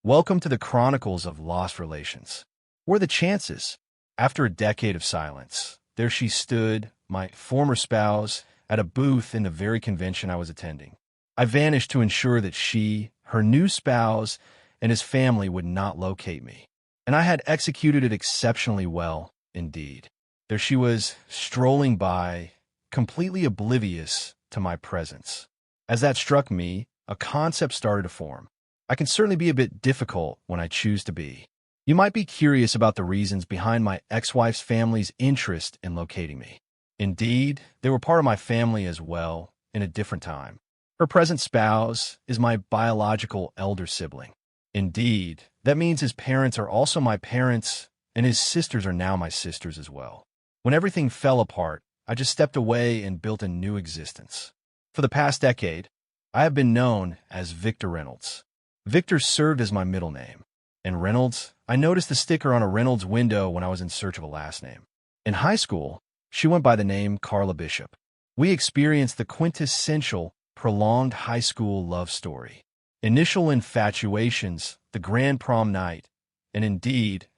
Welcome to the Chronicles of Lost Relations. What are the chances? After a decade of silence, there she stood, my former spouse, at a booth in the very convention I was attending. I vanished to ensure that she, her new spouse, and his family would not locate me. And I had executed it exceptionally well, indeed. There she was, strolling by, completely oblivious to my presence. As that struck me, a concept started to form. I can certainly be a bit difficult when I choose to be. You might be curious about the reasons behind my ex-wife's family's interest in locating me. Indeed, they were part of my family as well, in a different time. Her present spouse is my biological elder sibling. Indeed, that means his parents are also my parents, and his sisters are now my sisters as well. When everything fell apart, I just stepped away and built a new existence. For the past decade, I have been known as Victor Reynolds. Victor served as my middle name. And Reynolds, I noticed the sticker on a Reynolds window when I was in search of a last name. In high school, she went by the name Carla Bishop. We experienced the quintessential, prolonged high school love story. Initial infatuations, the grand prom night, and indeed,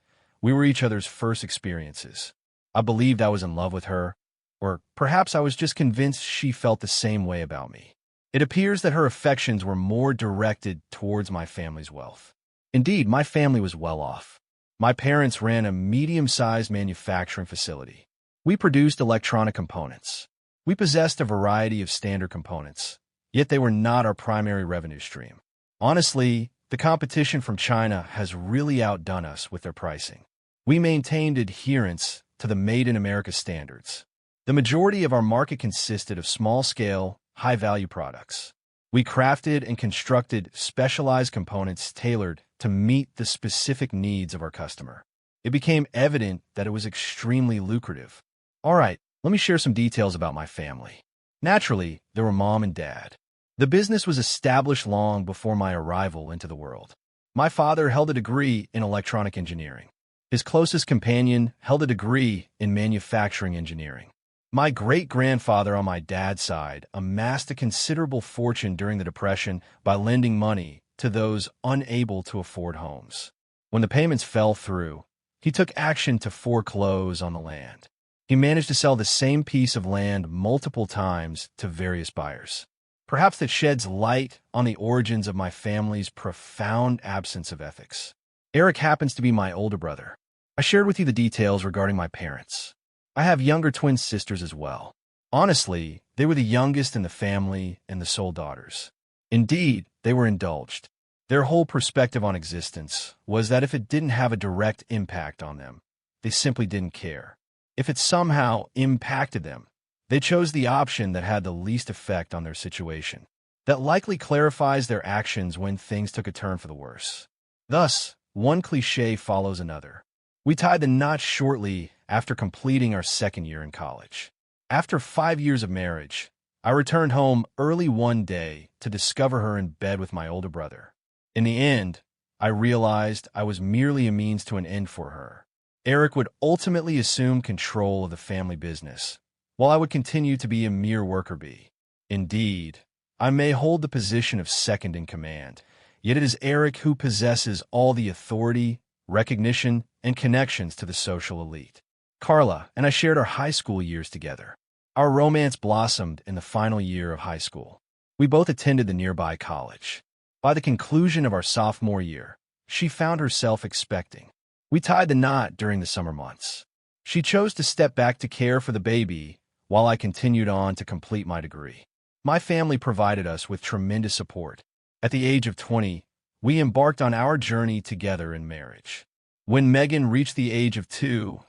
we were each other's first experiences. I believed I was in love with her, or perhaps I was just convinced she felt the same way about me. It appears that her affections were more directed towards my family's wealth. Indeed, my family was well off. My parents ran a medium-sized manufacturing facility. We produced electronic components. We possessed a variety of standard components, yet they were not our primary revenue stream. Honestly, the competition from China has really outdone us with their pricing. We maintained adherence to the Made in America standards. The majority of our market consisted of small-scale, high-value products. We crafted and constructed specialized components tailored to meet the specific needs of our customer. It became evident that it was extremely lucrative. All right, let me share some details about my family. Naturally, there were mom and dad. The business was established long before my arrival into the world. My father held a degree in electronic engineering. His closest companion held a degree in manufacturing engineering. My great-grandfather on my dad's side amassed a considerable fortune during the Depression by lending money to those unable to afford homes. When the payments fell through, he took action to foreclose on the land. He managed to sell the same piece of land multiple times to various buyers. Perhaps that sheds light on the origins of my family's profound absence of ethics. Eric happens to be my older brother. I shared with you the details regarding my parents. I have younger twin sisters as well. Honestly, they were the youngest in the family and the sole daughters. Indeed, they were indulged. Their whole perspective on existence was that if it didn't have a direct impact on them, they simply didn't care. If it somehow impacted them, they chose the option that had the least effect on their situation. That likely clarifies their actions when things took a turn for the worse. Thus, one cliché follows another. We tied the knot shortly after completing our second year in college. After 5 years of marriage, I returned home early one day to discover her in bed with my older brother. In the end, I realized I was merely a means to an end for her. Eric would ultimately assume control of the family business, while I would continue to be a mere worker bee. Indeed, I may hold the position of second in command, yet it is Eric who possesses all the authority, recognition, and connections to the social elite. Carla and I shared our high school years together. Our romance blossomed in the final year of high school. We both attended the nearby college. By the conclusion of our sophomore year, she found herself expecting. We tied the knot during the summer months. She chose to step back to care for the baby while I continued on to complete my degree. My family provided us with tremendous support. At the age of 20, we embarked on our journey together in marriage. When Megan reached the age of 2,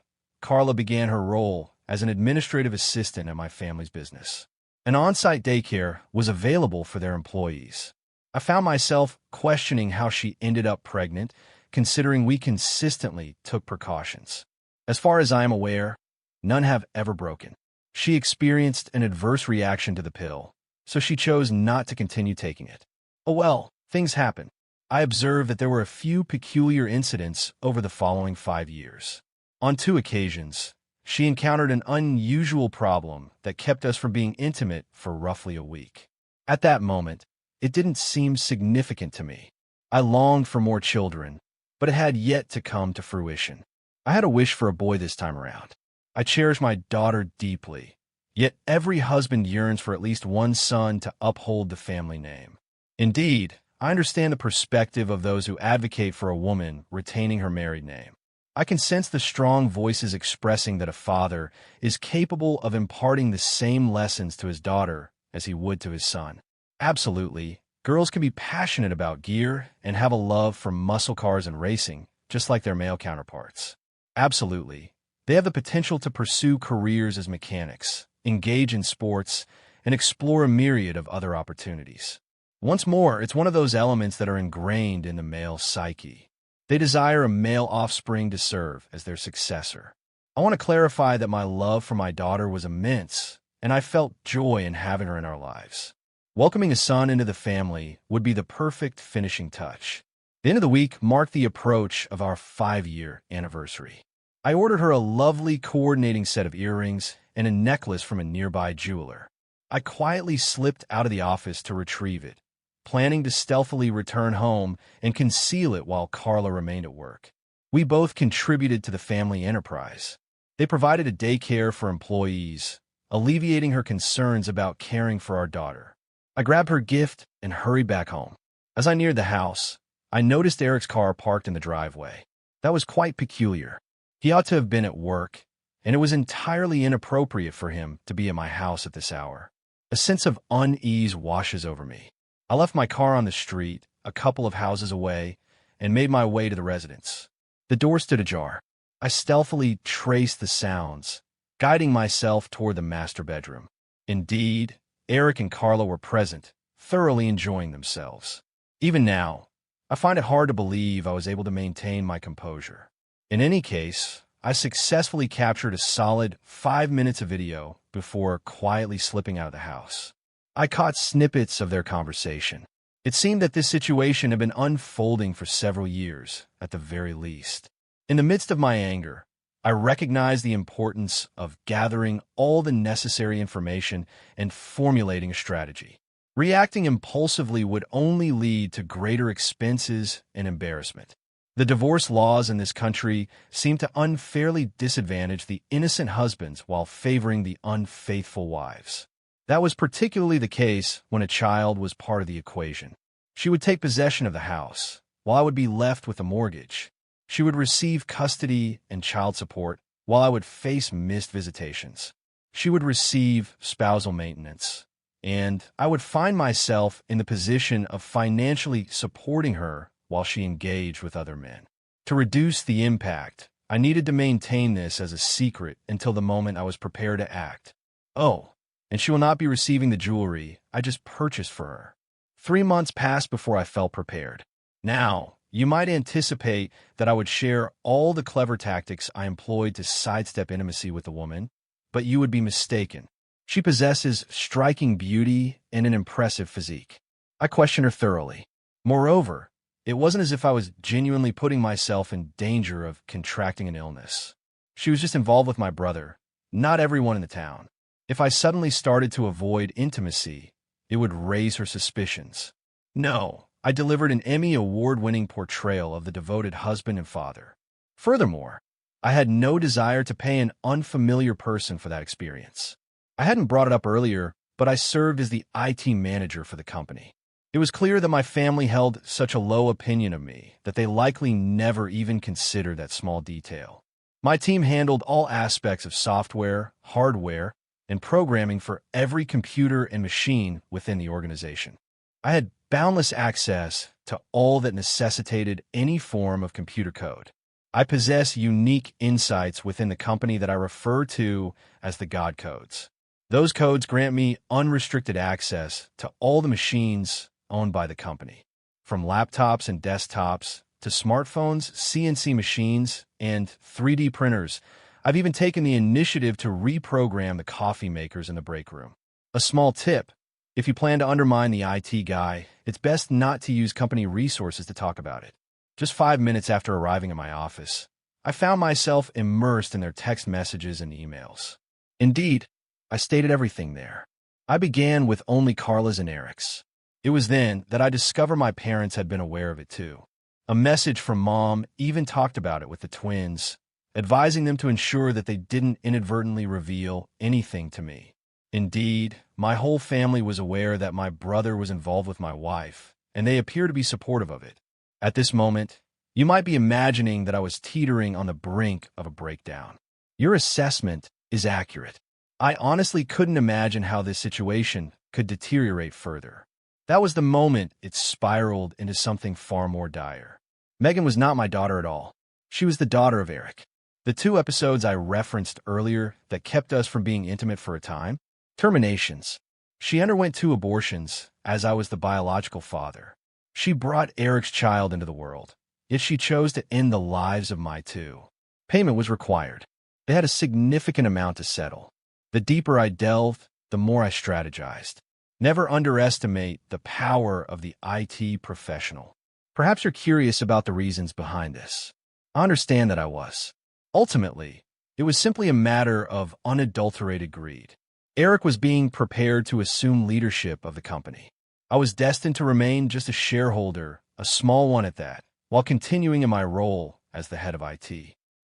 Carla began her role as an administrative assistant at my family's business. An on-site daycare was available for their employees. I found myself questioning how she ended up pregnant, considering we consistently took precautions. As far as I am aware, none have ever broken. She experienced an adverse reaction to the pill, so she chose not to continue taking it. Oh well, things happen. I observed that there were a few peculiar incidents over the following 5 years. On 2 occasions, she encountered an unusual problem that kept us from being intimate for roughly a week. At that moment, it didn't seem significant to me. I longed for more children, but it had yet to come to fruition. I had a wish for a boy this time around. I cherish my daughter deeply, yet every husband yearns for at least one son to uphold the family name. Indeed, I understand the perspective of those who advocate for a woman retaining her married name. I can sense the strong voices expressing that a father is capable of imparting the same lessons to his daughter as he would to his son. Absolutely, girls can be passionate about gear and have a love for muscle cars and racing, just like their male counterparts. Absolutely, they have the potential to pursue careers as mechanics, engage in sports, and explore a myriad of other opportunities. Once more, it's one of those elements that are ingrained in the male psyche. They desire a male offspring to serve as their successor. I want to clarify that my love for my daughter was immense, and I felt joy in having her in our lives. Welcoming a son into the family would be the perfect finishing touch. The end of the week marked the approach of our 5-year anniversary. I ordered her a lovely coordinating set of earrings and a necklace from a nearby jeweler. I quietly slipped out of the office to retrieve it, planning to stealthily return home and conceal it while Carla remained at work. We both contributed to the family enterprise. They provided a daycare for employees, alleviating her concerns about caring for our daughter. I grabbed her gift and hurried back home. As I neared the house, I noticed Eric's car parked in the driveway. That was quite peculiar. He ought to have been at work, and it was entirely inappropriate for him to be at my house at this hour. A sense of unease washes over me. I left my car on the street, a couple of houses away, and made my way to the residence. The door stood ajar. I stealthily traced the sounds, guiding myself toward the master bedroom. Indeed, Eric and Carla were present, thoroughly enjoying themselves. Even now, I find it hard to believe I was able to maintain my composure. In any case, I successfully captured a solid 5 minutes of video before quietly slipping out of the house. I caught snippets of their conversation. It seemed that this situation had been unfolding for several years, at the very least. In the midst of my anger, I recognized the importance of gathering all the necessary information and formulating a strategy. Reacting impulsively would only lead to greater expenses and embarrassment. The divorce laws in this country seem to unfairly disadvantage the innocent husbands while favoring the unfaithful wives. That was particularly the case when a child was part of the equation. She would take possession of the house, while I would be left with a mortgage. She would receive custody and child support, while I would face missed visitations. She would receive spousal maintenance, and I would find myself in the position of financially supporting her while she engaged with other men. To reduce the impact, I needed to maintain this as a secret until the moment I was prepared to act. Oh, and she will not be receiving the jewelry I just purchased for her. 3 months passed before I felt prepared. Now, you might anticipate that I would share all the clever tactics I employed to sidestep intimacy with the woman, but you would be mistaken. She possesses striking beauty and an impressive physique. I questioned her thoroughly. Moreover, it wasn't as if I was genuinely putting myself in danger of contracting an illness. She was just involved with my brother, not everyone in the town. If I suddenly started to avoid intimacy, it would raise her suspicions. No, I delivered an Emmy award-winning portrayal of the devoted husband and father. Furthermore, I had no desire to pay an unfamiliar person for that experience. I hadn't brought it up earlier, but I served as the IT manager for the company. It was clear that my family held such a low opinion of me that they likely never even considered that small detail. My team handled all aspects of software, hardware, and programming for every computer and machine within the organization. I had boundless access to all that necessitated any form of computer code. I possess unique insights within the company that I refer to as the God codes. Those codes grant me unrestricted access to all the machines owned by the company, from laptops and desktops to smartphones, CNC machines, and 3D printers. I've even taken the initiative to reprogram the coffee makers in the break room. A small tip: if you plan to undermine the IT guy, it's best not to use company resources to talk about it. Just 5 minutes after arriving at my office, I found myself immersed in their text messages and emails. Indeed, I stated everything there. I began with only Carla's and Eric's. It was then that I discovered my parents had been aware of it too. A message from Mom even talked about it with the twins, advising them to ensure that they didn't inadvertently reveal anything to me. Indeed, my whole family was aware that my brother was involved with my wife, and they appear to be supportive of it. At this moment, you might be imagining that I was teetering on the brink of a breakdown. Your assessment is accurate. I honestly couldn't imagine how this situation could deteriorate further. That was the moment it spiraled into something far more dire. Megan was not my daughter at all. She was the daughter of Eric. The 2 episodes I referenced earlier that kept us from being intimate for a time? Terminations. She underwent 2 abortions, as I was the biological father. She brought Eric's child into the world, yet she chose to end the lives of my 2. Payment was required. They had a significant amount to settle. The deeper I delved, the more I strategized. Never underestimate the power of the IT professional. Perhaps you're curious about the reasons behind this. I understand that I was. Ultimately, it was simply a matter of unadulterated greed. Eric was being prepared to assume leadership of the company. I was destined to remain just a shareholder, a small one at that, while continuing in my role as the head of IT.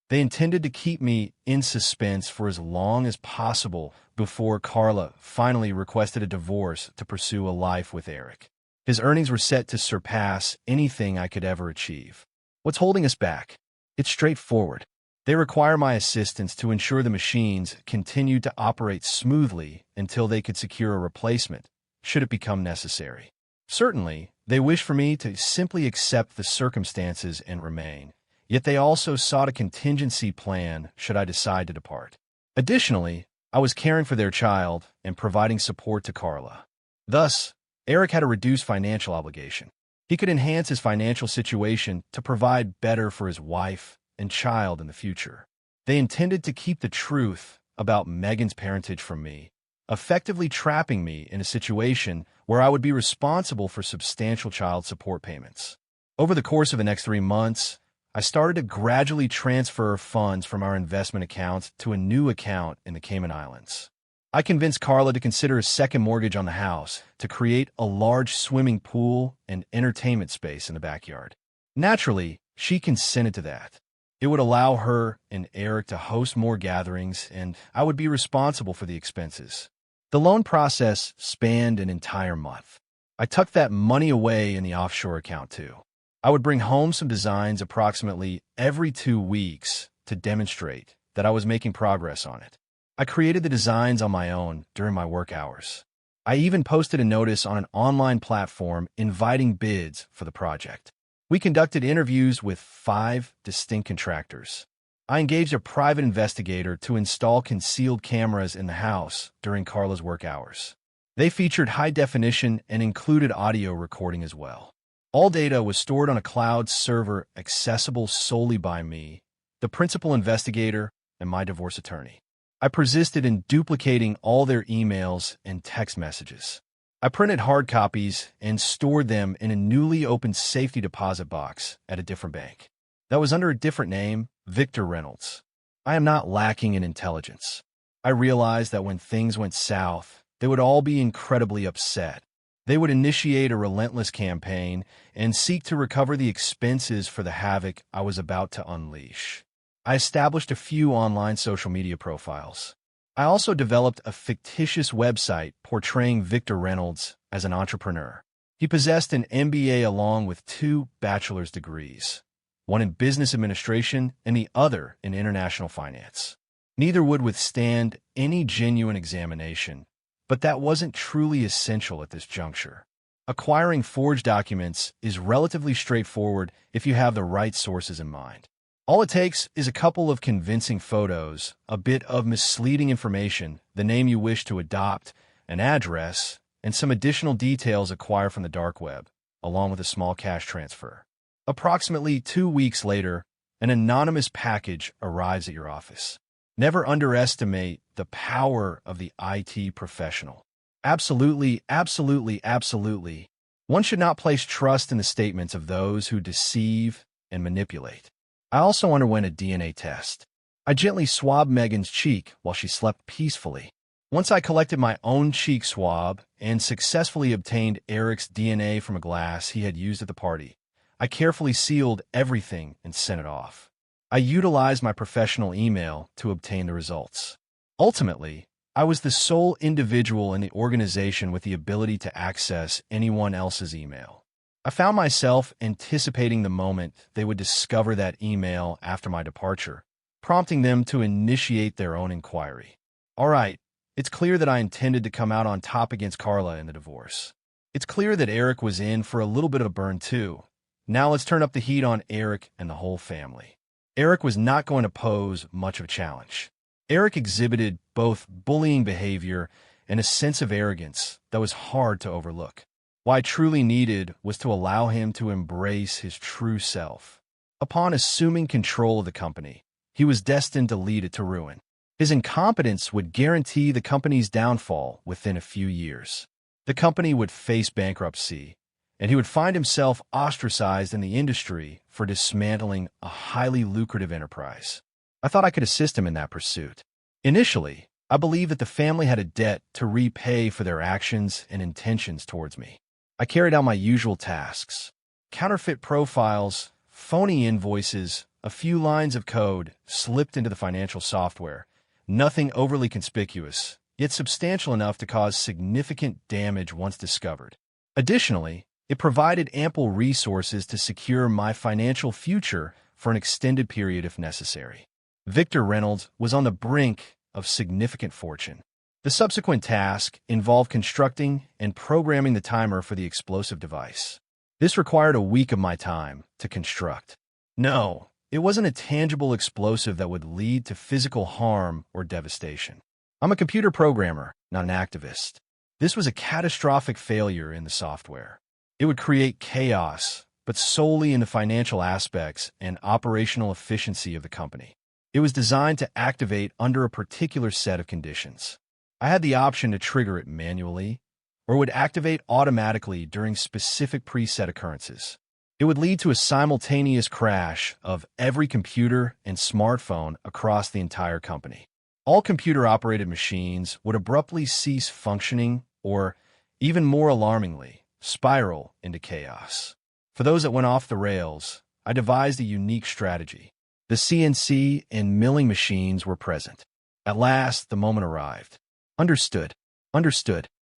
They intended to keep me in suspense for as long as possible before Carla finally requested a divorce to pursue a life with Eric. His earnings were set to surpass anything I could ever achieve. What's holding us back? It's straightforward. They require my assistance to ensure the machines continued to operate smoothly until they could secure a replacement, should it become necessary. Certainly, they wish for me to simply accept the circumstances and remain, yet they also sought a contingency plan should I decide to depart. Additionally, I was caring for their child and providing support to Carla. Thus, Eric had a reduced financial obligation. He could enhance his financial situation to provide better for his wife and child in the future. They intended to keep the truth about Megan's parentage from me, effectively trapping me in a situation where I would be responsible for substantial child support payments. Over the course of the next 3 months, I started to gradually transfer funds from our investment accounts to a new account in the Cayman Islands. I convinced Carla to consider a second mortgage on the house to create a large swimming pool and entertainment space in the backyard. Naturally, she consented to that. It would allow her and Eric to host more gatherings, and I would be responsible for the expenses. The loan process spanned an entire month. I tucked that money away in the offshore account too. I would bring home some designs approximately every 2 weeks to demonstrate that I was making progress on it. I created the designs on my own during my work hours. I even posted a notice on an online platform inviting bids for the project. We conducted interviews with 5 distinct contractors. I engaged a private investigator to install concealed cameras in the house during Carla's work hours. They featured high definition and included audio recording as well. All data was stored on a cloud server accessible solely by me, the principal investigator, and my divorce attorney. I persisted in duplicating all their emails and text messages. I printed hard copies and stored them in a newly opened safety deposit box at a different bank. That was under a different name, Victor Reynolds. I am not lacking in intelligence. I realized that when things went south, they would all be incredibly upset. They would initiate a relentless campaign and seek to recover the expenses for the havoc I was about to unleash. I established a few online social media profiles. I also developed a fictitious website portraying Victor Reynolds as an entrepreneur. He possessed an MBA along with 2 bachelor's degrees, one in business administration and the other in international finance. Neither would withstand any genuine examination, but that wasn't truly essential at this juncture. Acquiring forged documents is relatively straightforward if you have the right sources in mind. All it takes is a couple of convincing photos, a bit of misleading information, the name you wish to adopt, an address, and some additional details acquired from the dark web, along with a small cash transfer. Approximately 2 weeks later, an anonymous package arrives at your office. Never underestimate the power of the IT professional. Absolutely, absolutely, absolutely. One should not place trust in the statements of those who deceive and manipulate. I also underwent a DNA test. I gently swabbed Megan's cheek while she slept peacefully. Once I collected my own cheek swab and successfully obtained Eric's DNA from a glass he had used at the party, I carefully sealed everything and sent it off. I utilized my professional email to obtain the results. Ultimately, I was the sole individual in the organization with the ability to access anyone else's email. I found myself anticipating the moment they would discover that email after my departure, prompting them to initiate their own inquiry. All right, it's clear that I intended to come out on top against Carla in the divorce. It's clear that Eric was in for a little bit of a burn too. Now let's turn up the heat on Eric and the whole family. Eric was not going to pose much of a challenge. Eric exhibited both bullying behavior and a sense of arrogance that was hard to overlook. What I truly needed was to allow him to embrace his true self. Upon assuming control of the company, he was destined to lead it to ruin. His incompetence would guarantee the company's downfall within a few years. The company would face bankruptcy, and he would find himself ostracized in the industry for dismantling a highly lucrative enterprise. I thought I could assist him in that pursuit. Initially, I believed that the family had a debt to repay for their actions and intentions towards me. I carried out my usual tasks: counterfeit profiles, phony invoices, a few lines of code slipped into the financial software. Nothing overly conspicuous, yet substantial enough to cause significant damage once discovered. Additionally, it provided ample resources to secure my financial future for an extended period if necessary. Victor Reynolds was on the brink of significant fortune. The subsequent task involved constructing and programming the timer for the explosive device. This required a week of my time to construct. No, it wasn't a tangible explosive that would lead to physical harm or devastation. I'm a computer programmer, not an activist. This was a catastrophic failure in the software. It would create chaos, but solely in the financial aspects and operational efficiency of the company. It was designed to activate under a particular set of conditions. I had the option to trigger it manually, or would activate automatically during specific preset occurrences. It would lead to a simultaneous crash of every computer and smartphone across the entire company. All computer-operated machines would abruptly cease functioning or, even more alarmingly, spiral into chaos. For those that went off the rails, I devised a unique strategy. The CNC and milling machines were present. At last, the moment arrived. Understood.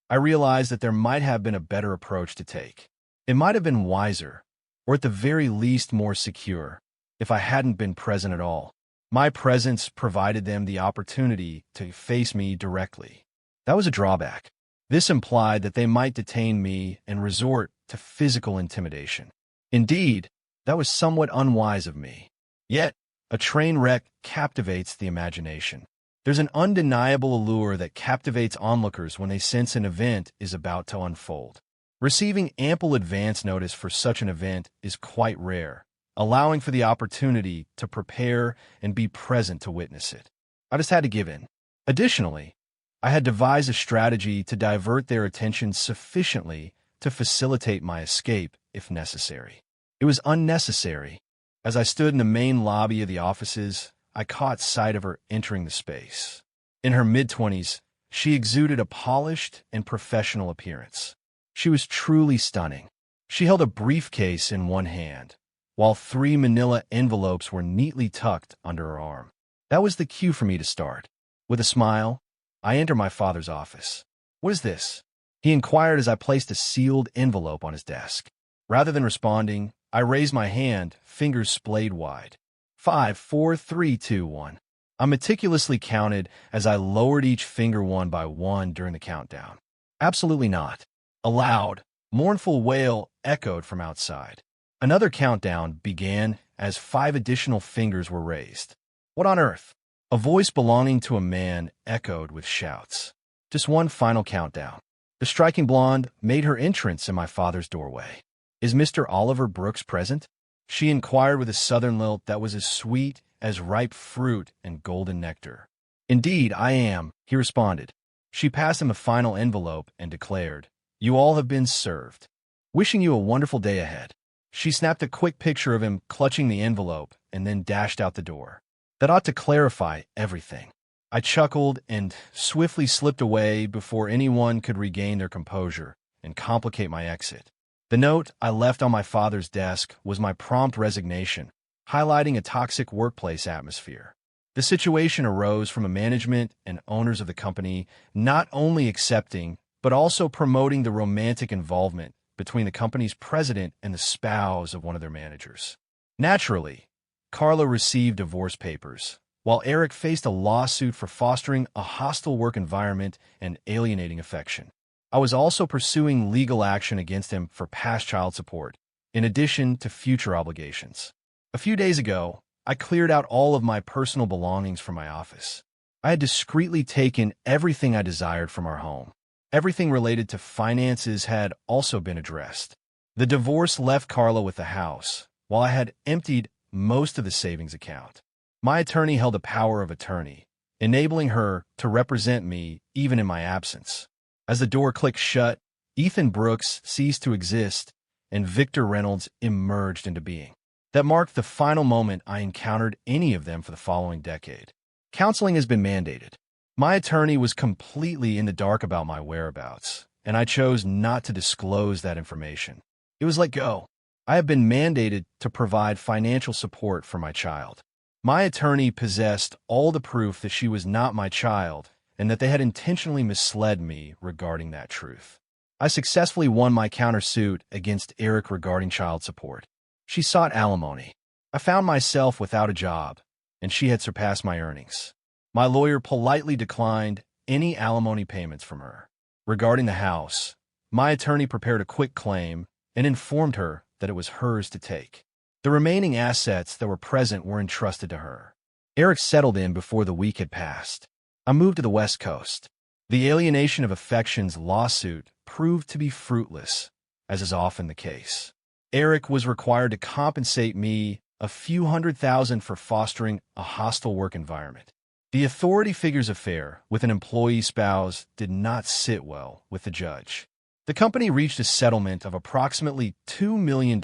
I realized that there might have been a better approach to take. It might have been wiser, or at the very least more secure, if I hadn't been present at all. My presence provided them the opportunity to face me directly. That was a drawback. This implied that they might detain me and resort to physical intimidation. Indeed, that was somewhat unwise of me. Yet, a train wreck captivates the imagination. There's an undeniable allure that captivates onlookers when they sense an event is about to unfold. Receiving ample advance notice for such an event is quite rare, allowing for the opportunity to prepare and be present to witness it. I just had to give in. Additionally, I had devised a strategy to divert their attention sufficiently to facilitate my escape if necessary. It was unnecessary. As I stood in the main lobby of the offices, I caught sight of her entering the space. In her mid-20s, she exuded a polished and professional appearance. She was truly stunning. She held a briefcase in one hand, while 3 manila envelopes were neatly tucked under her arm. That was the cue for me to start. With a smile, I entered my father's office. "What is this?" he inquired as I placed a sealed envelope on his desk. Rather than responding, I raised my hand, fingers splayed wide. 5, 4, 3, 2, 1. I meticulously counted as I lowered each finger one by one during the countdown. Absolutely not. A loud, mournful wail echoed from outside. Another countdown began as 5 additional fingers were raised. What on earth? A voice belonging to a man echoed with shouts. Just one final countdown. The striking blonde made her entrance in my father's doorway. "Is Mr. Oliver Brooks present?" she inquired with a southern lilt that was as sweet as ripe fruit and golden nectar. "Indeed, I am," he responded. She passed him a final envelope and declared, "You all have been served. Wishing you a wonderful day ahead." She snapped a quick picture of him clutching the envelope and then dashed out the door. That ought to clarify everything. I chuckled and swiftly slipped away before anyone could regain their composure and complicate my exit. The note I left on my father's desk was my prompt resignation, highlighting a toxic workplace atmosphere. The situation arose from a management and owners of the company not only accepting, but also promoting the romantic involvement between the company's president and the spouse of one of their managers. Naturally, Carla received divorce papers, while Eric faced a lawsuit for fostering a hostile work environment and alienating affection. I was also pursuing legal action against him for past child support, in addition to future obligations. A few days ago, I cleared out all of my personal belongings from my office. I had discreetly taken everything I desired from our home. Everything related to finances had also been addressed. The divorce left Carla with the house, while I had emptied most of the savings account. My attorney held the power of attorney, enabling her to represent me even in my absence. As the door clicked shut, Ethan Brooks ceased to exist, and Victor Reynolds emerged into being. That marked the final moment I encountered any of them for the following decade. Counseling has been mandated. My attorney was completely in the dark about my whereabouts, and I chose not to disclose that information. It was let go. I have been mandated to provide financial support for my child. My attorney possessed all the proof that she was not my child and that they had intentionally misled me regarding that truth. I successfully won my countersuit against Eric regarding child support. She sought alimony. I found myself without a job, and she had surpassed my earnings. My lawyer politely declined any alimony payments from her. Regarding the house, my attorney prepared a quick claim and informed her that it was hers to take. The remaining assets that were present were entrusted to her. Eric settled in before the week had passed. I moved to the West Coast. The alienation of affections lawsuit proved to be fruitless, as is often the case. Eric was required to compensate me a few $100,000 for fostering a hostile work environment. The authority figure's affair with an employee spouse did not sit well with the judge. The company reached a settlement of approximately $2 million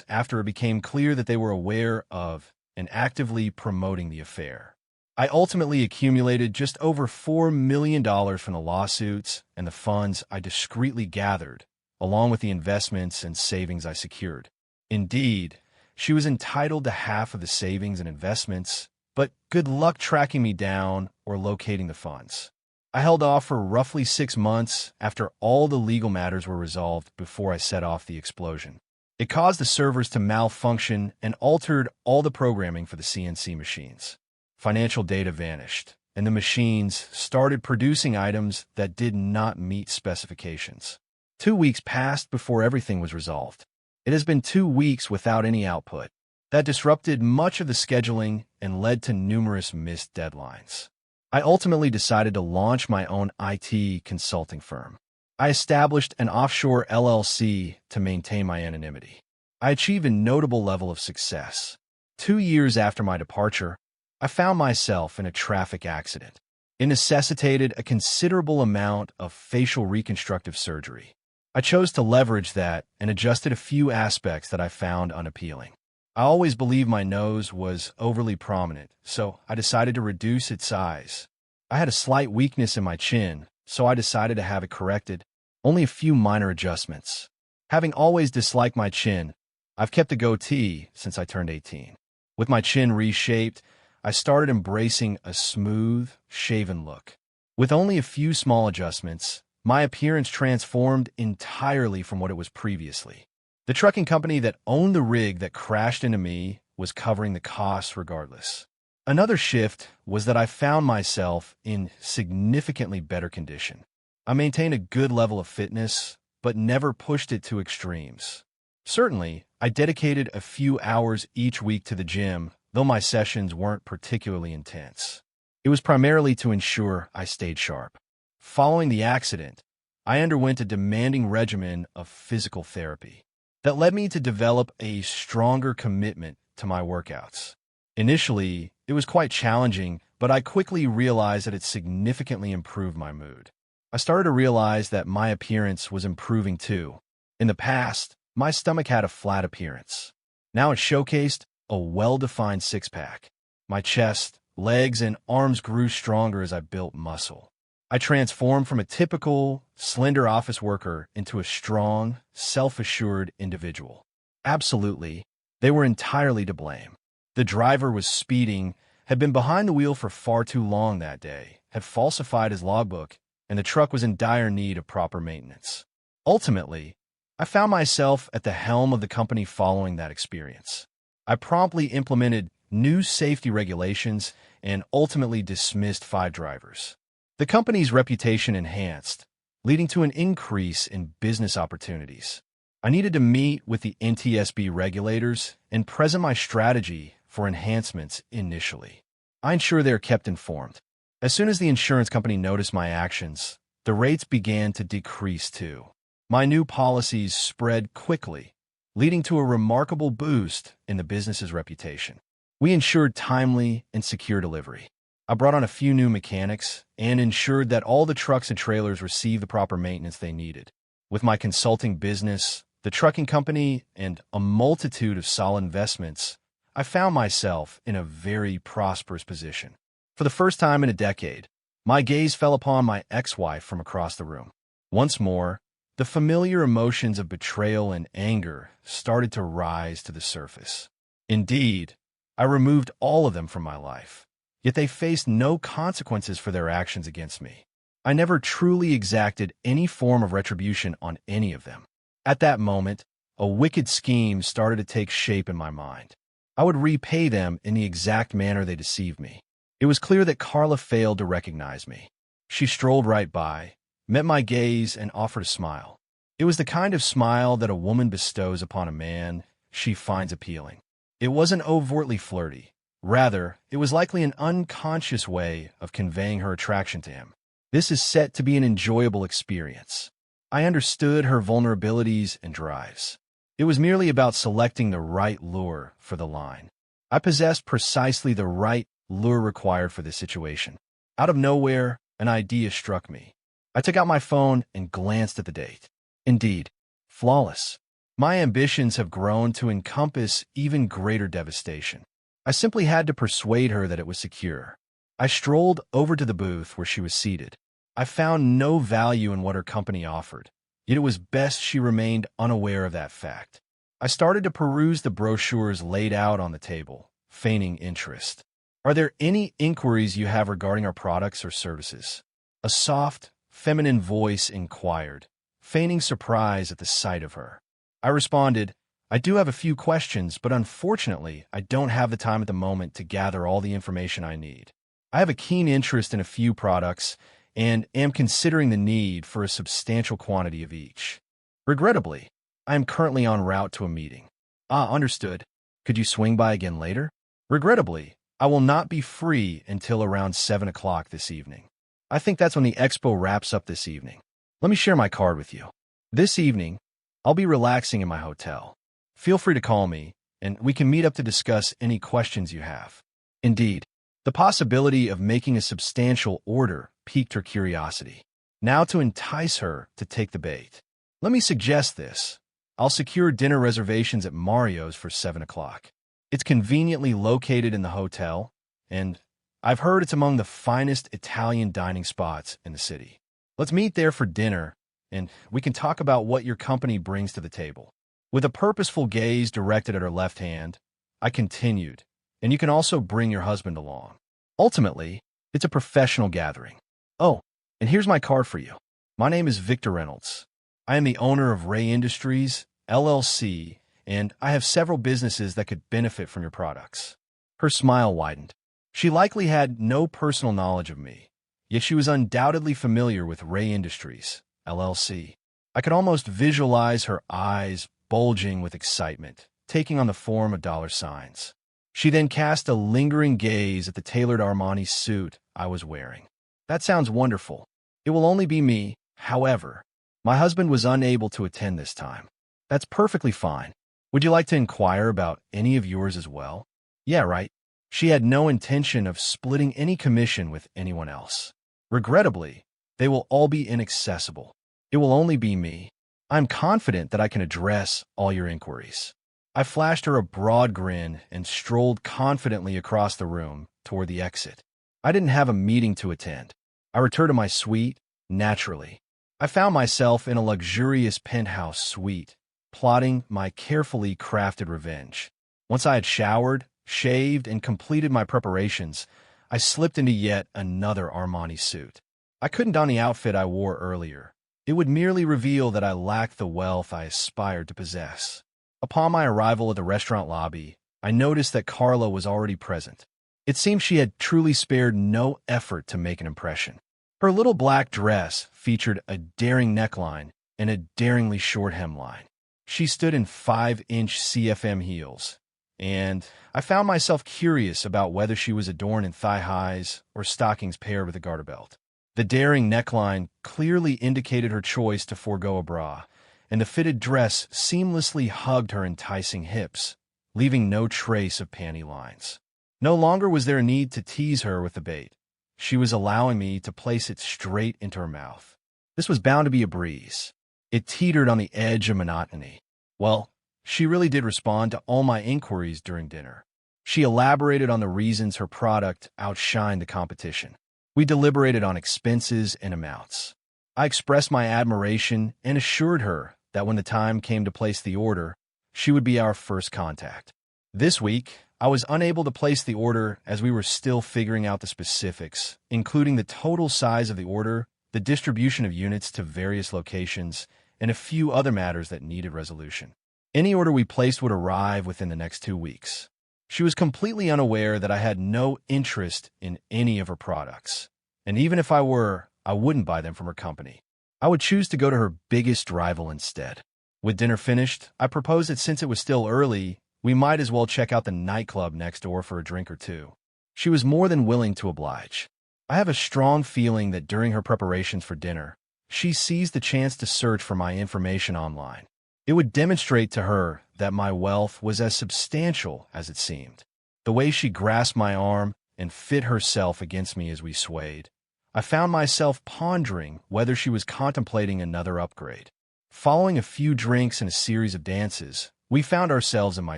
after it became clear that they were aware of and actively promoting the affair. I ultimately accumulated just over $4 million from the lawsuits and the funds I discreetly gathered, along with the investments and savings I secured. Indeed, she was entitled to half of the savings and investments, but good luck tracking me down or locating the funds. I held off for roughly 6 months after all the legal matters were resolved before I set off the explosion. It caused the servers to malfunction and altered all the programming for the CNC machines. Financial data vanished, and the machines started producing items that did not meet specifications. 2 weeks passed before everything was resolved. It has been 2 weeks without any output. That disrupted much of the scheduling and led to numerous missed deadlines. I ultimately decided to launch my own IT consulting firm. I established an offshore LLC to maintain my anonymity. I achieved a notable level of success. 2 years after my departure, I found myself in a traffic accident. It necessitated a considerable amount of facial reconstructive surgery. I chose to leverage that and adjusted a few aspects that I found unappealing. I always believed my nose was overly prominent, so I decided to reduce its size. I had a slight weakness in my chin, so I decided to have it corrected. Only a few minor adjustments. Having always disliked my chin, I've kept a goatee since I turned 18. With my chin reshaped, I started embracing a smooth, shaven look. With only a few small adjustments, my appearance transformed entirely from what it was previously. The trucking company that owned the rig that crashed into me was covering the costs regardless. Another shift was that I found myself in significantly better condition. I maintained a good level of fitness, but never pushed it to extremes. Certainly, I dedicated a few hours each week to the gym, though my sessions weren't particularly intense. It was primarily to ensure I stayed sharp. Following the accident, I underwent a demanding regimen of physical therapy that led me to develop a stronger commitment to my workouts. Initially, it was quite challenging, but I quickly realized that it significantly improved my mood. I started to realize that my appearance was improving too. In the past, my stomach had a flat appearance. Now it showcased a well-defined six-pack. My chest Legs and arms grew stronger as I built muscle. I transformed from a typical, slender office worker into a strong, self-assured individual. Absolutely, they were entirely to blame. The driver was speeding, had been behind the wheel for far too long that day, had falsified his logbook, and the truck was in dire need of proper maintenance. Ultimately, I found myself at the helm of the company following that experience. I promptly implemented new safety regulations and ultimately dismissed 5 drivers. The company's reputation enhanced, leading to an increase in business opportunities. I needed to meet with the NTSB regulators and present my strategy for enhancements initially. I ensure they are kept informed. As soon as the insurance company noticed my actions, the rates began to decrease too. My new policies spread quickly, leading to a remarkable boost in the business's reputation. We ensured timely and secure delivery. I brought on a few new mechanics and ensured that all the trucks and trailers received the proper maintenance they needed. With my consulting business, the trucking company, and a multitude of solid investments, I found myself in a very prosperous position. For the first time in a decade, my gaze fell upon my ex-wife from across the room. Once more, the familiar emotions of betrayal and anger started to rise to the surface. Indeed, I removed all of them from my life, yet they faced no consequences for their actions against me. I never truly exacted any form of retribution on any of them. At that moment, a wicked scheme started to take shape in my mind. I would repay them in the exact manner they deceived me. It was clear that Carla failed to recognize me. She strolled right by, met my gaze, and offered a smile. It was the kind of smile that a woman bestows upon a man she finds appealing. It wasn't overtly flirty. Rather, it was likely an unconscious way of conveying her attraction to him. This is set to be an enjoyable experience. I understood her vulnerabilities and drives. It was merely about selecting the right lure for the line. I possessed precisely the right lure required for this situation. Out of nowhere, an idea struck me. I took out my phone and glanced at the date. Indeed, flawless. My ambitions have grown to encompass even greater devastation. I simply had to persuade her that it was secure. I strolled over to the booth where she was seated. I found no value in what her company offered, yet it was best she remained unaware of that fact. I started to peruse the brochures laid out on the table, feigning interest. Are there any inquiries you have regarding our products or services? A soft, feminine voice inquired, feigning surprise at the sight of her. I responded, I do have a few questions, but unfortunately, I don't have the time at the moment to gather all the information I need. I have a keen interest in a few products and am considering the need for a substantial quantity of each. Regrettably, I am currently en route to a meeting. Understood. Could you swing by again later? Regrettably, I will not be free until around 7 o'clock this evening. I think that's when the expo wraps up this evening. Let me share my card with you. This evening, I'll be relaxing in my hotel. Feel free to call me, and we can meet up to discuss any questions you have. Indeed, the possibility of making a substantial order piqued her curiosity. Now to entice her to take the bait. Let me suggest this. I'll secure dinner reservations at Mario's for 7 o'clock. It's conveniently located in the hotel, and I've heard it's among the finest Italian dining spots in the city. Let's meet there for dinner, and we can talk about what your company brings to the table. With a purposeful gaze directed at her left hand, I continued, and you can also bring your husband along. Ultimately, it's a professional gathering. Oh, and here's my card for you. My name is Victor Reynolds. I am the owner of Ray Industries, LLC, and I have several businesses that could benefit from your products. Her smile widened. She likely had no personal knowledge of me, yet she was undoubtedly familiar with Ray Industries, LLC. I could almost visualize her eyes bulging with excitement, taking on the form of dollar signs. She then cast a lingering gaze at the tailored Armani suit I was wearing. That sounds wonderful. It will only be me, however. My husband was unable to attend this time. That's perfectly fine. Would you like to inquire about any of yours as well? Yeah, right. She had no intention of splitting any commission with anyone else. Regrettably, they will all be inaccessible. It will only be me. I'm confident that I can address all your inquiries. I flashed her a broad grin and strolled confidently across the room, toward the exit. I didn't have a meeting to attend. I returned to my suite, naturally. I found myself in a luxurious penthouse suite, plotting my carefully crafted revenge. Once I had showered, shaved, and completed my preparations, I slipped into yet another Armani suit. I couldn't don the outfit I wore earlier. It would merely reveal that I lacked the wealth I aspired to possess. Upon my arrival at the restaurant lobby, I noticed that Carla was already present. It seemed she had truly spared no effort to make an impression. Her little black dress featured a daring neckline and a daringly short hemline. She stood in 5-inch CFM heels, and I found myself curious about whether she was adorned in thigh-highs or stockings paired with a garter belt. The daring neckline clearly indicated her choice to forego a bra, and the fitted dress seamlessly hugged her enticing hips, leaving no trace of panty lines. No longer was there a need to tease her with the bait. She was allowing me to place it straight into her mouth. This was bound to be a breeze. It teetered on the edge of monotony. Well, she really did respond to all my inquiries during dinner. She elaborated on the reasons her product outshined the competition. We deliberated on expenses and amounts. I expressed my admiration and assured her that when the time came to place the order, she would be our first contact. This week, I was unable to place the order as we were still figuring out the specifics, including the total size of the order, the distribution of units to various locations, and a few other matters that needed resolution. Any order we placed would arrive within the next 2 weeks. She was completely unaware that I had no interest in any of her products, and even if I were, I wouldn't buy them from her company. I would choose to go to her biggest rival instead. With dinner finished, I proposed that since it was still early, we might as well check out the nightclub next door for a drink or two. She was more than willing to oblige. I have a strong feeling that during her preparations for dinner, she seized the chance to search for my information online. It would demonstrate to her that my wealth was as substantial as it seemed. The way she grasped my arm and fit herself against me as we swayed, I found myself pondering whether she was contemplating another upgrade. Following a few drinks and a series of dances, we found ourselves in my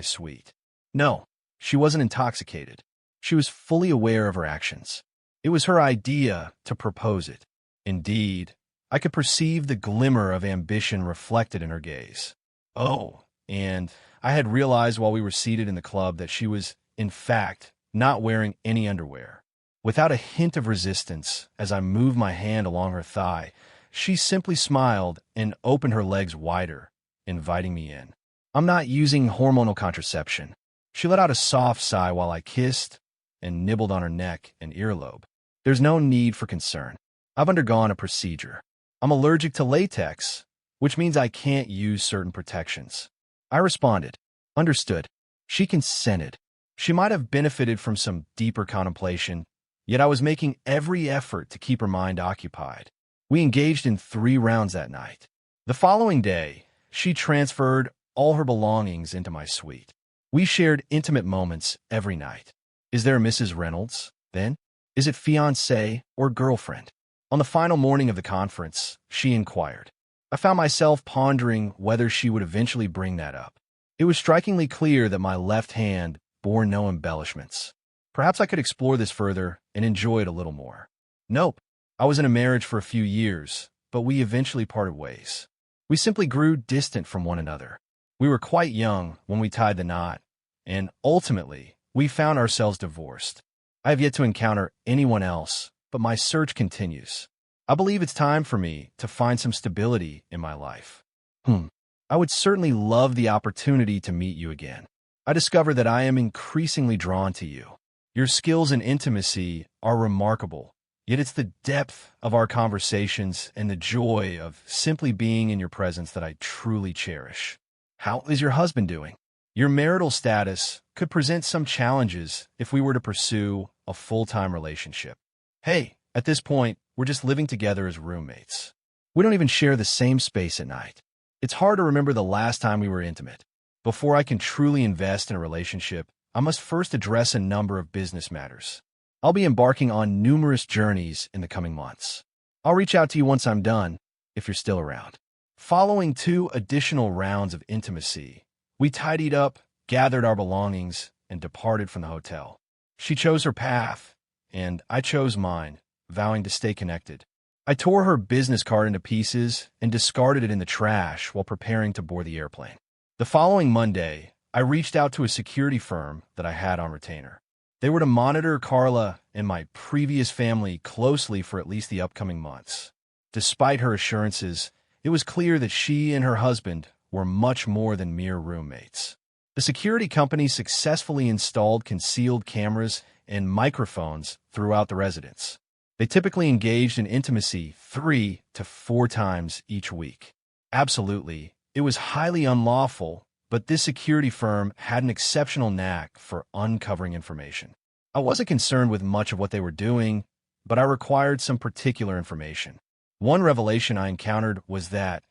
suite. No, she wasn't intoxicated. She was fully aware of her actions. It was her idea to propose it. Indeed, I could perceive the glimmer of ambition reflected in her gaze. Oh, and I had realized while we were seated in the club that she was, in fact, not wearing any underwear. Without a hint of resistance, as I moved my hand along her thigh, she simply smiled and opened her legs wider, inviting me in. I'm not using hormonal contraception. She let out a soft sigh while I kissed and nibbled on her neck and earlobe. There's no need for concern. I've undergone a procedure. I'm allergic to latex, which means I can't use certain protections. I responded. Understood. She consented. She might have benefited from some deeper contemplation, yet I was making every effort to keep her mind occupied. We engaged in 3 rounds that night. The following day, she transferred all her belongings into my suite. We shared intimate moments every night. Is there a Mrs. Reynolds, then? Is it fiancé or girlfriend? On the final morning of the conference, she inquired. I found myself pondering whether she would eventually bring that up. It was strikingly clear that my left hand bore no embellishments. Perhaps I could explore this further and enjoy it a little more. Nope. I was in a marriage for a few years, but we eventually parted ways. We simply grew distant from one another. We were quite young when we tied the knot, and ultimately, we found ourselves divorced. I have yet to encounter anyone else, but my search continues. I believe it's time for me to find some stability in my life. I would certainly love the opportunity to meet you again. I discover that I am increasingly drawn to you. Your skills in intimacy are remarkable, yet it's the depth of our conversations and the joy of simply being in your presence that I truly cherish. How is your husband doing? Your marital status could present some challenges if we were to pursue a full-time relationship. Hey, at this point, we're just living together as roommates. We don't even share the same space at night. It's hard to remember the last time we were intimate. Before I can truly invest in a relationship, I must first address a number of business matters. I'll be embarking on numerous journeys in the coming months. I'll reach out to you once I'm done, if you're still around. Following 2 additional rounds of intimacy, we tidied up, gathered our belongings, and departed from the hotel. She chose her path, and I chose mine, vowing to stay connected. I tore her business card into pieces and discarded it in the trash while preparing to board the airplane. The following Monday, I reached out to a security firm that I had on retainer. They were to monitor Carla and my previous family closely for at least the upcoming months. Despite her assurances, it was clear that she and her husband were much more than mere roommates. The security company successfully installed concealed cameras and microphones throughout the residence. They typically engaged in intimacy 3 to 4 times each week. Absolutely, it was highly unlawful, but this security firm had an exceptional knack for uncovering information. I wasn't concerned with much of what they were doing, but I required some particular information. One revelation I encountered was that,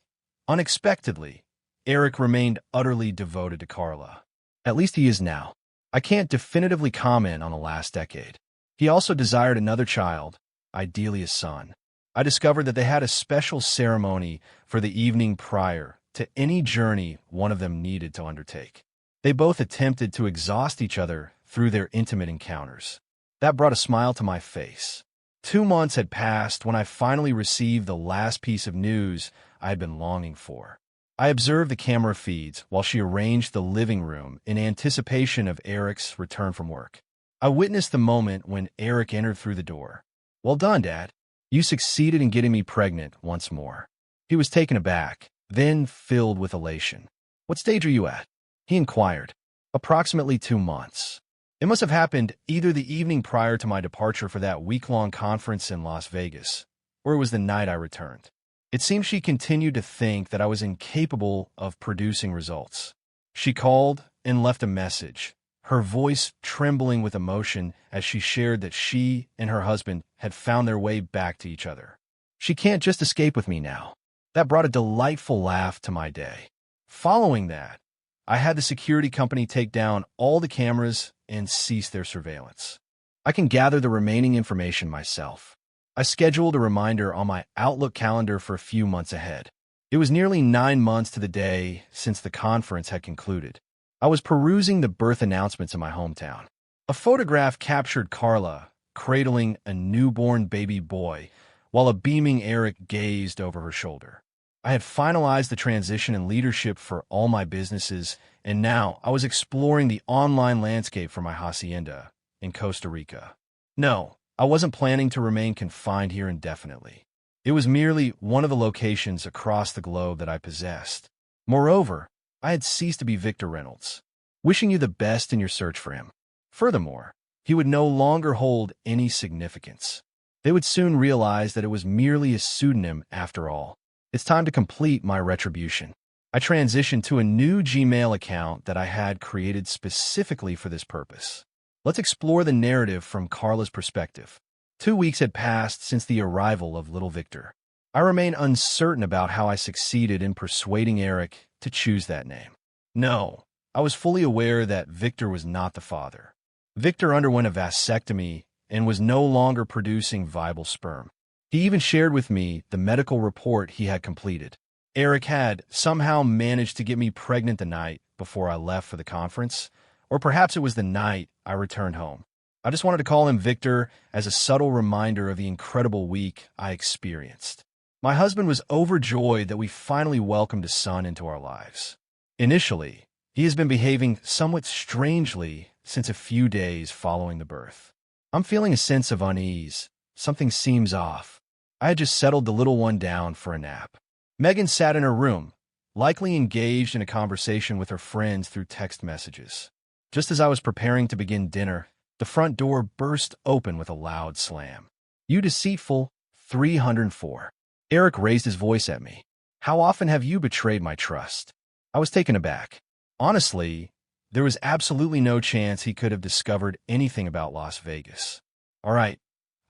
unexpectedly, Eric remained utterly devoted to Carla. At least he is now. I can't definitively comment on the last decade. He also desired another child, ideally a son. I discovered that they had a special ceremony for the evening prior to any journey one of them needed to undertake. They both attempted to exhaust each other through their intimate encounters. That brought a smile to my face. 2 months had passed when I finally received the last piece of news I had been longing for. I observed the camera feeds while she arranged the living room in anticipation of Eric's return from work. I witnessed the moment when Eric entered through the door. "Well done, Dad. You succeeded in getting me pregnant once more." He was taken aback, then filled with elation. "What stage are you at?" he inquired. "Approximately 2 months. It must have happened either the evening prior to my departure for that week-long conference in Las Vegas, or it was the night I returned." It seemed she continued to think that I was incapable of producing results. She called and left a message, her voice trembling with emotion as she shared that she and her husband had found their way back to each other. "She can't just escape with me now." That brought a delightful laugh to my day. Following that, I had the security company take down all the cameras and cease their surveillance. I can gather the remaining information myself. I scheduled a reminder on my Outlook calendar for a few months ahead. It was nearly 9 months to the day since the conference had concluded. I was perusing the birth announcements in my hometown. A photograph captured Carla cradling a newborn baby boy while a beaming Eric gazed over her shoulder. I had finalized the transition in leadership for all my businesses, and now I was exploring the online landscape for my hacienda in Costa Rica. No, I wasn't planning to remain confined here indefinitely. It was merely one of the locations across the globe that I possessed. Moreover, I had ceased to be Victor Reynolds. Wishing you the best in your search for him. Furthermore, he would no longer hold any significance. They would soon realize that it was merely a pseudonym after all. It's time to complete my retribution. I transitioned to a new Gmail account that I had created specifically for this purpose. Let's explore the narrative from Carla's perspective. 2 weeks had passed since the arrival of little Victor. I remain uncertain about how I succeeded in persuading Eric to choose that name. No, I was fully aware that Victor was not the father. Victor underwent a vasectomy and was no longer producing viable sperm. He even shared with me the medical report he had completed. Eric had somehow managed to get me pregnant the night before I left for the conference, or perhaps it was the night I returned home. I just wanted to call him Victor as a subtle reminder of the incredible week I experienced. My husband was overjoyed that we finally welcomed a son into our lives. Initially, he has been behaving somewhat strangely since a few days following the birth. I'm feeling a sense of unease. Something seems off. I had just settled the little one down for a nap. Megan sat in her room, likely engaged in a conversation with her friends through text messages. Just as I was preparing to begin dinner, the front door burst open with a loud slam. "You deceitful 304. Eric raised his voice at me. "How often have you betrayed my trust?" I was taken aback. Honestly, there was absolutely no chance he could have discovered anything about Las Vegas. All right,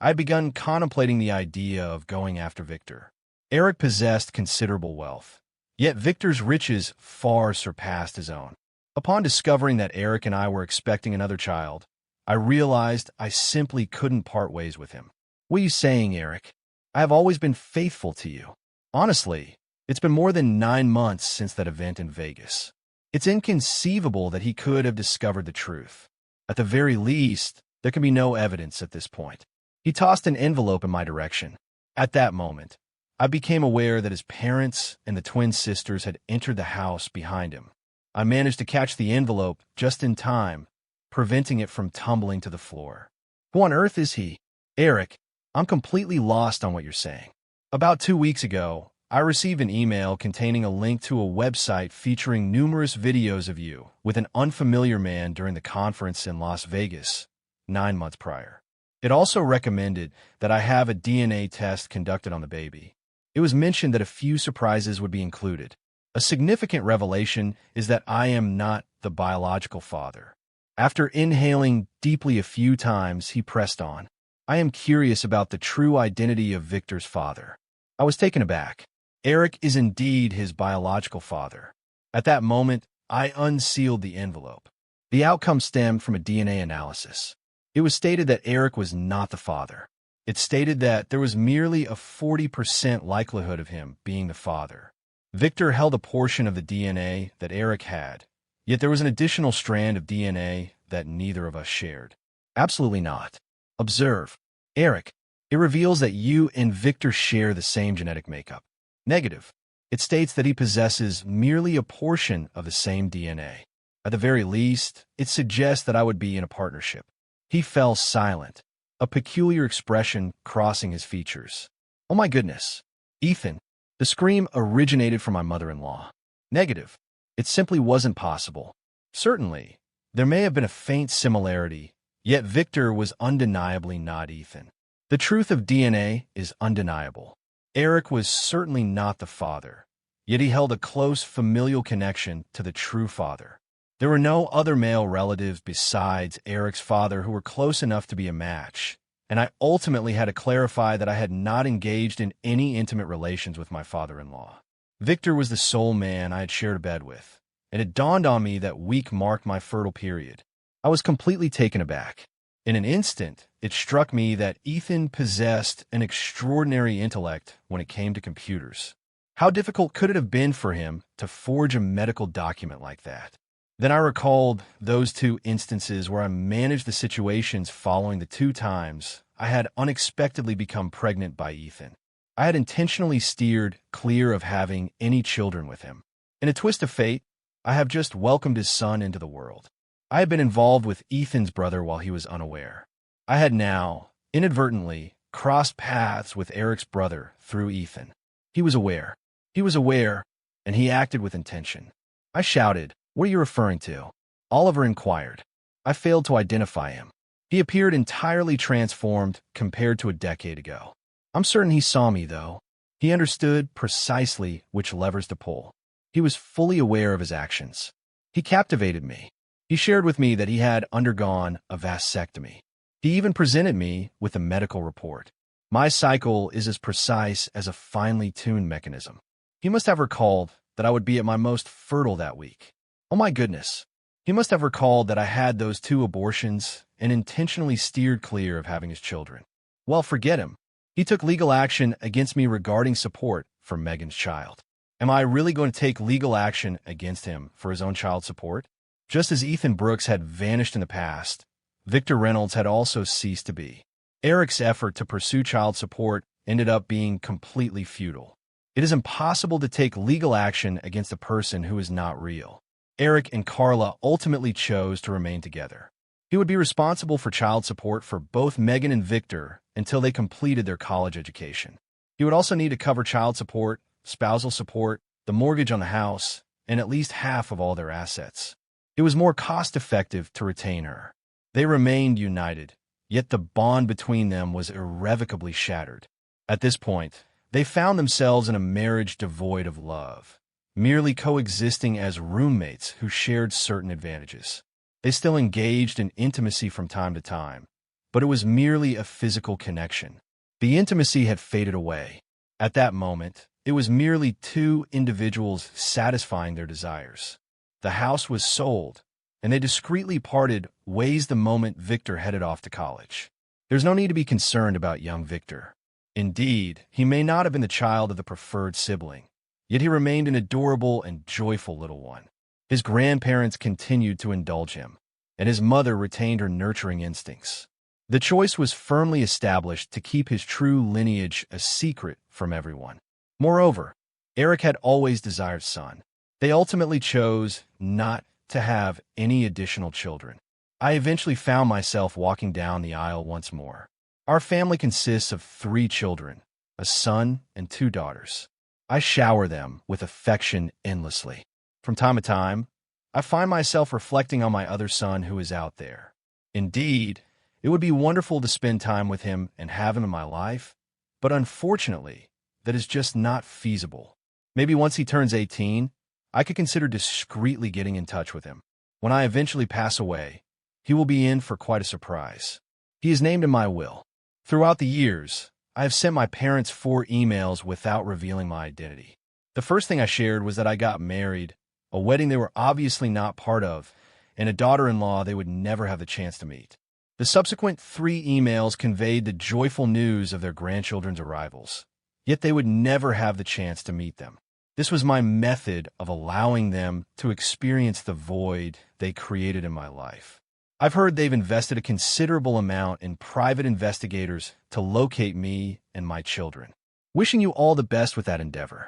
I had begun contemplating the idea of going after Victor. Eric possessed considerable wealth, yet Victor's riches far surpassed his own. Upon discovering that Eric and I were expecting another child, I realized I simply couldn't part ways with him. "What are you saying, Eric? I have always been faithful to you." Honestly, it's been more than 9 months since that event in Vegas. It's inconceivable that he could have discovered the truth. At the very least, There can be no evidence at this point. He tossed an envelope in my direction. At that moment, I became aware that his parents and the twin sisters had entered the house behind him. I managed to catch the envelope just in time, preventing it from tumbling to the floor. Who on earth is he? Eric, I'm completely lost on what you're saying. About 2 weeks ago, I received an email containing a link to a website featuring numerous videos of you with an unfamiliar man during the conference in Las Vegas 9 months prior. It also recommended that I have a DNA test conducted on the baby. It was mentioned that a few surprises would be included. A significant revelation is that I am not the biological father. After inhaling deeply a few times, he pressed on. I am curious about the true identity of Victor's father. I was taken aback. Eric is indeed his biological father. At that moment, I unsealed the envelope. The outcome stemmed from a DNA analysis. It was stated that Eric was not the father. It stated that there was merely a 40% likelihood of him being the father. Victor held a portion of the DNA that Eric had, yet there was an additional strand of DNA that neither of us shared. Absolutely not. Observe. Eric, it reveals that you and Victor share the same genetic makeup. Negative. It states that he possesses merely a portion of the same DNA. At the very least, it suggests that I would be in a partnership. He fell silent, a peculiar expression crossing his features. Oh my goodness. Ethan, the scream originated from my mother-in-law. Negative. It simply wasn't possible. Certainly, there may have been a faint similarity, yet Victor was undeniably not Ethan. The truth of DNA is undeniable. Eric was certainly not the father, yet he held a close familial connection to the true father. There were no other male relatives besides Eric's father who were close enough to be a match, and I ultimately had to clarify that I had not engaged in any intimate relations with my father-in-law. Victor was the sole man I had shared a bed with, and it dawned on me that week marked my fertile period. I was completely taken aback. In an instant, it struck me that Ethan possessed an extraordinary intellect when it came to computers. How difficult could it have been for him to forge a medical document like that? Then I recalled those 2 instances where I managed the situations following the 2 times I had unexpectedly become pregnant by Ethan. I had intentionally steered clear of having any children with him. In a twist of fate, I have just welcomed his son into the world. I had been involved with Ethan's brother while he was unaware. I had now, inadvertently, crossed paths with Eric's brother through Ethan. He was aware. He was aware, and he acted with intention. I shouted, "What are you referring to?" Oliver inquired. I failed to identify him. He appeared entirely transformed compared to a decade ago. I'm certain he saw me, though. He understood precisely which levers to pull. He was fully aware of his actions. He captivated me. He shared with me that he had undergone a vasectomy. He even presented me with a medical report. My cycle is as precise as a finely tuned mechanism. He must have recalled that I would be at my most fertile that week. Oh my goodness. He must have recalled that I had those 2 abortions and intentionally steered clear of having his children. Well, forget him. He took legal action against me regarding support for Megan's child. Am I really going to take legal action against him for his own child support? Just as Ethan Brooks had vanished in the past, Victor Reynolds had also ceased to be. Eric's effort to pursue child support ended up being completely futile. It is impossible to take legal action against a person who is not real. Eric and Carla ultimately chose to remain together. He would be responsible for child support for both Megan and Victor until they completed their college education. He would also need to cover child support, spousal support, the mortgage on the house, and at least half of all their assets. It was more cost-effective to retain her. They remained united, yet the bond between them was irrevocably shattered. At this point, they found themselves in a marriage devoid of love, merely coexisting as roommates who shared certain advantages. They still engaged in intimacy from time to time, but it was merely a physical connection. The intimacy had faded away. At that moment, it was merely 2 individuals satisfying their desires. The house was sold, and they discreetly parted ways the moment Victor headed off to college. There's no need to be concerned about young Victor. Indeed, he may not have been the child of the preferred sibling, yet he remained an adorable and joyful little one. His grandparents continued to indulge him. and his mother retained her nurturing instincts. The choice was firmly established to keep his true lineage a secret from everyone. Moreover, Eric had always desired a son. They ultimately chose not to have any additional children. I eventually found myself walking down the aisle once more. Our family consists of 3 children, a son and 2 daughters. I shower them with affection endlessly. From time to time, I find myself reflecting on my other son who is out there. Indeed, it would be wonderful to spend time with him and have him in my life, but unfortunately, that is just not feasible. Maybe once he turns 18, I could consider discreetly getting in touch with him. When I eventually pass away, he will be in for quite a surprise. He is named in my will. Throughout the years, I have sent my parents 4 emails without revealing my identity. The first thing I shared was that I got married, a wedding they were obviously not part of, and a daughter-in-law they would never have the chance to meet. The subsequent 3 emails conveyed the joyful news of their grandchildren's arrivals, yet they would never have the chance to meet them. This was my method of allowing them to experience the void they created in my life. I've heard they've invested a considerable amount in private investigators to locate me and my children. Wishing you all the best with that endeavor.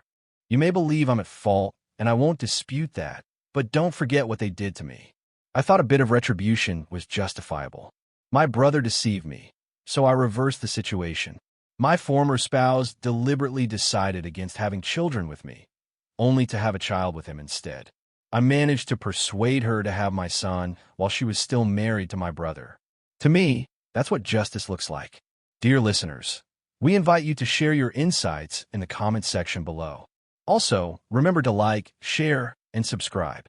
You may believe I'm at fault, and I won't dispute that, but don't forget what they did to me. I thought a bit of retribution was justifiable. My brother deceived me, so I reversed the situation. My former spouse deliberately decided against having children with me, only to have a child with him instead. I managed to persuade her to have my son while she was still married to my brother. To me, that's what justice looks like. Dear listeners, we invite you to share your insights in the comments section below. Also, remember to like, share, and subscribe.